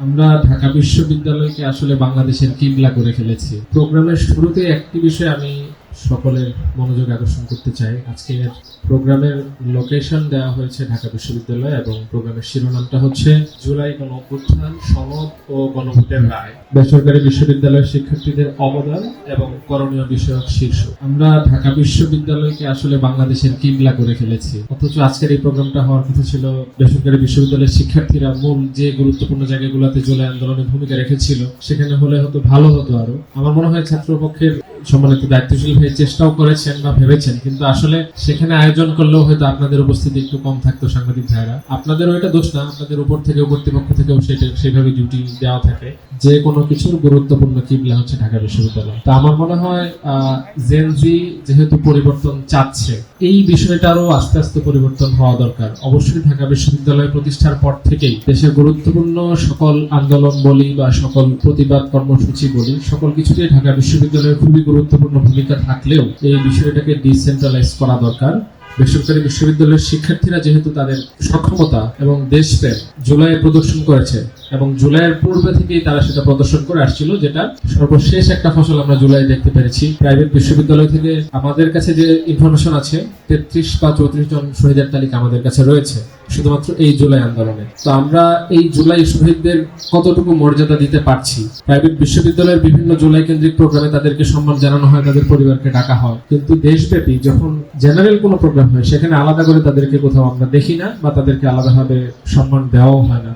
আমরা ঢাকা বিশ্ববিদ্যালয়কে আসলে বাংলাদেশের কিবলা করে ফেলেছি। প্রোগ্রামের শুরুতে একটি বিষয় আমি সকলের মনোযোগ আকর্ষণ করতে চাই। আজকের প্রোগ্রামের লোকেশন দেওয়া হয়েছে ঢাকা বিশ্ববিদ্যালয় এবং প্রোগ্রামের শিরোনামটা হচ্ছে জুলাই গণঅভ্যুত্থান, সনদ ও গণভোটের রায়, বেসরকারি বিশ্ববিদ্যালয়ের শিক্ষার্থীদের অবদান এবং করণীয় বিষয়ক শীর্ষক। আমরা ঢাকা বিশ্ববিদ্যালয়কে আসলে বাংলাদেশের কিবলা করে ফেলেছি, অথচ আজকের এই প্রোগ্রামটা হওয়ার কথা ছিল বেসরকারি বিশ্ববিদ্যালয়ের শিক্ষার্থীরা মূল যে গুরুত্বপূর্ণ জায়গাগুলোতে জুলাই আন্দোলনে ভূমিকা রেখেছিল সেখানে হলে হয়তো ভালো হতো। আরো আমার মনে হয় ছাত্রপক্ষের সম্মানিত দায়িত্বশীল হয়ে চেষ্টাও করেছেন বা ভেবেছেন, কিন্তু আসলে সেখানে আয়োজন করলেও হয়তো আপনাদের উপস্থিতি একটু কম থাকতো। সাংবাদিক ভাইরা, আপনাদেরও এটা দোষ না, আপনাদের উপর থেকে কর্তৃপক্ষ থেকেও সেভাবে ডিউটি দেওয়া থাকে। যে কোনো কিছুর গুরুত্বপূর্ণ কিবলা হচ্ছে ঢাকা বিশ্ববিদ্যালয়। তো আমার মনে হয় জেনজি যেহেতু পরিবর্তন চাচ্ছে, এই বিষয়টারও আস্তে আস্তে পরিবর্তন হওয়া দরকার। অবশ্যই ঢাকা বিশ্ববিদ্যালয় প্রতিষ্ঠার পর থেকেই দেশের গুরুত্বপূর্ণ সকল আন্দোলন বলি বা সকল প্রতিবাদ কর্মসূচি বলি, সকল কিছুতেই ঢাকা বিশ্ববিদ্যালয়ের খুবই গুরুত্বপূর্ণ ভূমিকা থাকলেও এই বিষয়টাকে ডিসেন্ট্রালাইজ করা দরকার। বেসরকারি বিশ্ববিদ্যালয়ের শিক্ষার্থীরা যেহেতু তাদের সক্ষমতা এবং দেশপ্রেম জুলাইয়ে প্রদর্শন করেছে এবং জুলাইয়ের পূর্বে থেকেই তারা সেটা প্রদর্শন করে আসছিল, যেটা সর্বশেষ একটা ফসল আমরা জুলাই দেখতে পেরেছি। প্রাইভেট বিশ্ববিদ্যালয় থেকে আমাদের কাছে যে ইনফরমেশন আছে 33 বা 34 জন শহীদের তালিকা আমাদের কাছে রয়েছে শুধুমাত্র এই জুলাই আন্দোলনে। তো আমরা এই জুলাই শহীদদের কতটুকু মর্যাদা দিতে পারছি? প্রাইভেট বিশ্ববিদ্যালয়ের বিভিন্ন জুলাই কেন্দ্রিক প্রোগ্রামে তাদেরকে সম্মান জানানো হয়, তাদের পরিবারকে ডাকা হয়, কিন্তু দেশব্যাপী যখন জেনারেল কোনো প্রোগ্রাম হয় সেখানে আলাদা করে তাদেরকে কোথাও আমরা দেখি না বা তাদেরকে আলাদাভাবে সম্মান দেওয়াও হয় না।